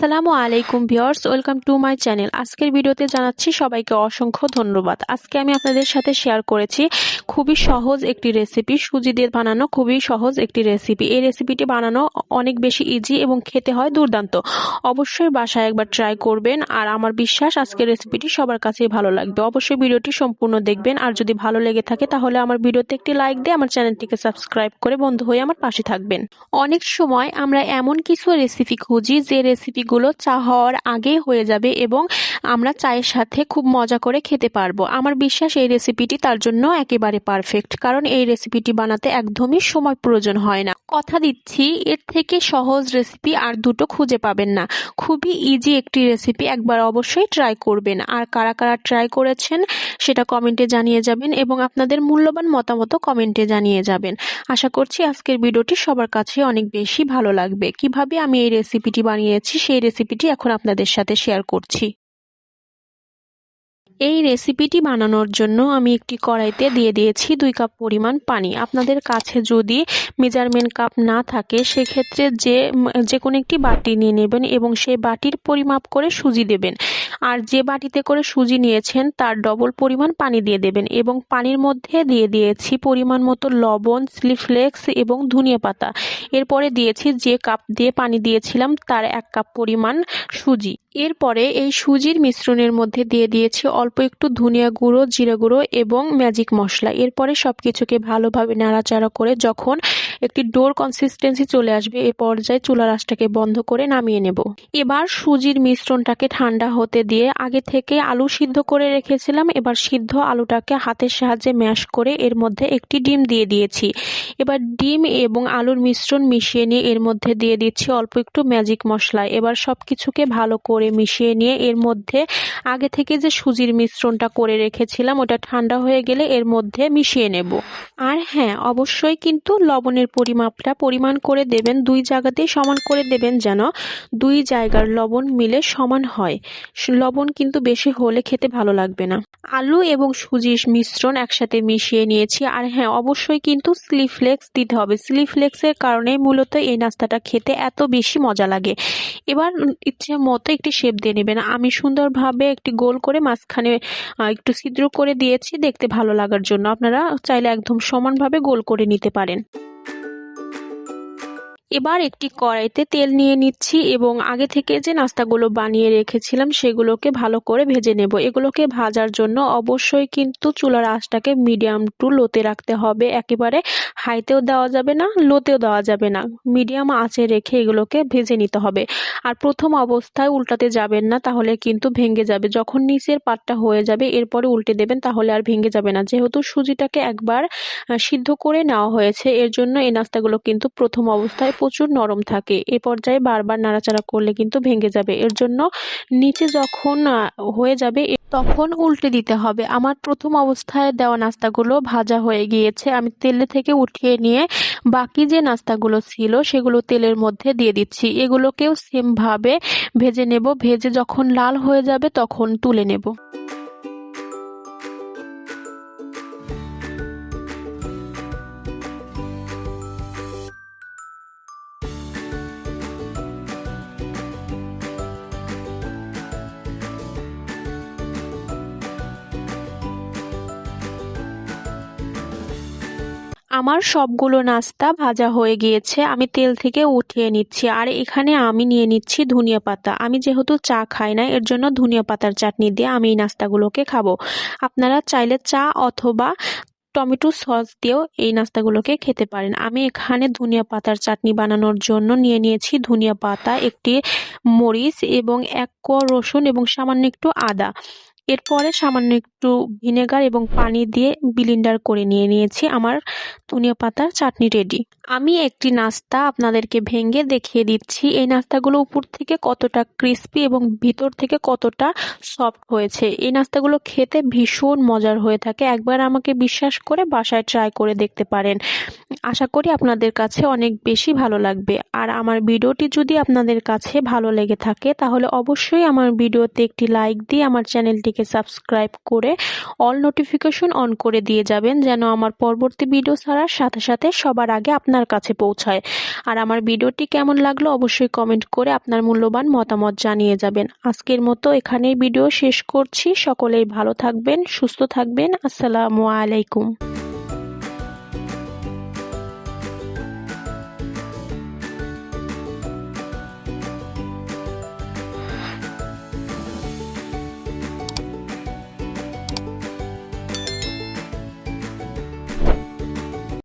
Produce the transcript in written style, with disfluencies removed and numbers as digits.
আসসালামু আলাইকুম viewers, welcome to my channel. আজকের ভিডিওতে জানাচ্ছি সবাইকে অসংখ্য ধন্যবাদ। আজকে আমি আপনাদের সাথে শেয়ার করেছি খুবই সহজ একটি রেসিপি, সুজি দিয়ে বানানো খুবই সহজ একটি রেসিপি। এই রেসিপিটি বানানো অনেক বেশি ইজি এবং খেতে হয় দুর্দান্ত। অবশ্যই বাসায় একবার ট্রাই করবেন, আর আমার বিশ্বাস আজকের রেসিপিটি সবার কাছেই ভালো লাগবে। অবশ্যই ভিডিওটি সম্পূর্ণ দেখবেন, আর যদি ভালো লেগে থাকে তাহলে আমার ভিডিওতে একটি লাইক দিয়ে আমার চ্যানেলটিকে সাবস্ক্রাইব করে বন্ধু হয়ে আমার পাশে থাকবেন। অনেক সময় আমরা এমন কিছু রেসিপি খুঁজি যে রেসিপিগুলো চা হওয়ার আগেই হয়ে যাবে এবং আমরা চায়ের সাথে খুব মজা করে খেতে পারবো। আমার বিশ্বাস এই রেসিপিটি তার জন্য একেবারে পারফেক্ট, কারণ এই রেসিপিটি বানাতে একদমই সময় প্রয়োজন হয় না। কথা দিচ্ছি, এর থেকে সহজ রেসিপি আর দুটো খুঁজে পাবেন না। খুবই ইজি একটি রেসিপি, একবার অবশ্যই ট্রাই করবেন। আর কারা কারা ট্রাই করেছেন সেটা কমেন্টে জানিয়ে যাবেন এবং আপনাদের মূল্যবান মতামত কমেন্টে জানিয়ে যাবেন। আশা করছি আজকের ভিডিওটি সবার কাছে অনেক বেশি ভালো লাগবে। কিভাবে আমি এই রেসিপিটি বানিয়েছি সেই রেসিপিটি এখন আপনাদের সাথে শেয়ার করছি। এই রেসিপিটি বানানোর জন্য আমি একটি কড়াইতে দিয়ে দিয়েছি 2 কাপ পরিমাণ পানি। আপনাদের কাছে যদি মেজারমেন্ট কাপ না থাকে সেক্ষেত্রে যে কোনো একটি বাটি নিয়ে নেবেন এবং সেই বাটির পরিমাপ করে সুজি দেবেন। আর যে বাটিতে করে সুজি নিয়েছেন তার ডবল পরিমাণ পানি দিয়ে দেবেন এবং পানির মধ্যে দিয়ে দিয়েছি পরিমাণ মতো লবণ, চিলি ফ্লেক্স এবং ধনিয়া পাতা। এরপরে দিয়েছি যে কাপ দিয়ে পানি দিয়েছিলাম তার 1 কাপ পরিমাণ সুজি। এরপরে এই সুজির মিশ্রণের মধ্যে দিয়ে দিয়েছি অল্প একটু ধনিয়া গুঁড়ো, জিরা গুঁড়ো এবং ম্যাজিক মশলা। এরপরে সবকিছুকে ভালোভাবে নাড়াচাড়া করে যখন একটি ডোর কনসিস্টেন্সি চলে আসবে এ পর্যায়ে চুলার আঁচটাকে বন্ধ করে নামিয়ে নেব। এবার সুজির মিশ্রণটাকে ঠান্ডা হতে দিয়ে আগে থেকে আলু সিদ্ধ করে রেখেছিলাম, এবার সিদ্ধ আলুটাকে হাতের সাহায্যে ম্যাশ করে এর মধ্যে একটি ডিম দিয়ে দিয়েছি। এবার ডিম এবং আলুর মিশ্রণ মিশিয়ে নিয়ে এর মধ্যে দিয়ে দিচ্ছি অল্প একটু ম্যাজিক মশলা। এবার সবকিছুকে ভালো করে মিশিয়ে নিয়ে এর মধ্যে আগে থেকে যে সুজির মিশ্রণটা করে রেখেছিলাম ওটা ঠান্ডা হয়ে গেলে এর মধ্যে মিশিয়ে নেব। আর হ্যাঁ, অবশ্যই কিন্তু লবণের পরিমাণ করে দেবেন, 2 জায়গাতেই সমান করে দেবেন যেন 2 জায়গার লবণ মিলে সমান হয়। লবণ কিন্তু বেশি হলে খেতে ভালো লাগবে না। আলু এবং সুজির মিশ্রণ একসাথে মিশিয়ে নিয়েছি। আর হ্যাঁ, অবশ্যই কিন্তু চিলি ফ্লেক্স দিতে হবে। চিলি ফ্লেক্সের কারণেই মূলত এই নাস্তাটা খেতে এত বেশি মজা লাগে। এবার ইচ্ছে মতো একটি শেপ দিয়ে নেবেন। আমি সুন্দরভাবে একটি গোল করে মাঝখানে একটু ছিদ্র করে দিয়েছি দেখতে ভালো লাগার জন্য। আপনারা চাইলে একদম সমানভাবে গোল করে নিতে পারেন। এবার একটি কড়াইতে তেল নিয়ে নিচ্ছি এবং আগে থেকে যে নাস্তাগুলো বানিয়ে রেখেছিলাম সেগুলোকে ভালো করে ভেজে নেব। এগুলোকে ভাজার জন্য অবশ্যই কিন্তু চুলার আঁচটাকে মিডিয়াম টু লোতে রাখতে হবে। একেবারে হাইতেও দেওয়া যাবে না, লোতেও দেওয়া যাবে না। মিডিয়াম আঁচে রেখে এগুলোকে ভেজে নিতে হবে। আর প্রথম অবস্থায় উল্টাতে যাবেন না, তাহলে কিন্তু ভেঙে যাবে। যখন নিচের পাটটা হয়ে যাবে এরপরে উল্টে দেবেন, তাহলে আর ভেঙে যাবে না। যেহেতু সুজিটাকে একবার সিদ্ধ করে নেওয়া হয়েছে এর জন্য এই নাস্তাগুলো কিন্তু প্রথম অবস্থায় প্রচুর নরম থাকে। এ পর্যায়ে বারবার নাড়াচাড়া করলে কিন্তু ভেঙে যাবে। এর জন্য নিচে যখন হয়ে যাবে তখন উল্টে দিতে হবে। আমার প্রথম অবস্থায় দেওয়া নাস্তাগুলো ভাজা হয়ে গিয়েছে। আমি তেলে থেকে উঠিয়ে নিয়ে বাকি যে নাস্তাগুলো ছিল সেগুলো তেলের মধ্যে দিয়ে দিচ্ছি। এগুলোকেও সেম ভাবে ভেজে নেব। ভেজে যখন লাল হয়ে যাবে তখন তুলে নেব। আমার সবগুলো নাস্তা ভাজা হয়ে গিয়েছে, আমি তেল থেকে উঠিয়ে নিচ্ছি। আর এখানে আমি নিয়ে নিচ্ছি ধনিয়া পাতা। আমি যেহেতু চা খাই না এর জন্য ধনিয়া পাতার চাটনি দিয়ে আমি এই নাস্তাগুলোকে খাবো। আপনারা চাইলে চা অথবা টমেটো সস দিয়েও এই নাস্তাগুলোকে খেতে পারেন। আমি এখানে ধনিয়া পাতার চাটনি বানানোর জন্য নিয়ে নিয়েছি ধনিয়া পাতা, একটি মরিচ এবং 1 কোয়া রসুন এবং সামান্য একটু আদা। এরপরে সামান্য একটু ভিনেগার এবং পানি দিয়ে ব্লেন্ডার করে নিয়েছি। আমার ধনিয়া পাতার চাটনি রেডি। আমি একটি নাস্তা আপনাদেরকে ভেঙে দেখিয়ে দিচ্ছি। এই নাস্তাগুলো উপর থেকে কতটা ক্রিস্পি এবং ভিতর থেকে কতটা সফট হয়েছে। এই নাস্তাগুলো খেতে ভীষণ মজার হয়ে থাকে। একবার আমাকে বিশ্বাস করে বাসায় ট্রাই করে দেখতে পারেন। আশা করি আপনাদের কাছে অনেক বেশি ভালো লাগবে। আর আমার ভিডিওটি যদি আপনাদের কাছে ভালো লেগে থাকে তাহলে অবশ্যই আমার ভিডিওতে একটি লাইক দিয়ে আমার চ্যানেলটিকে সাবস্ক্রাইব করে অল নোটিফিকেশন অন করে দিয়ে যাবেন, যেন আমার পরবর্তী ভিডিও ছাড়ার সাথে সাথে সবার আগে আপনার কাছে পৌঁছায়। আর আমার ভিডিওটি কেমন লাগলো অবশ্যই কমেন্ট করে আপনার মূল্যবান মতামত জানিয়ে যাবেন। আজকের মতো এখানেই ভিডিও শেষ করছি। সকলেই ভালো থাকবেন, সুস্থ থাকবেন। আসসালামু আলাইকুম।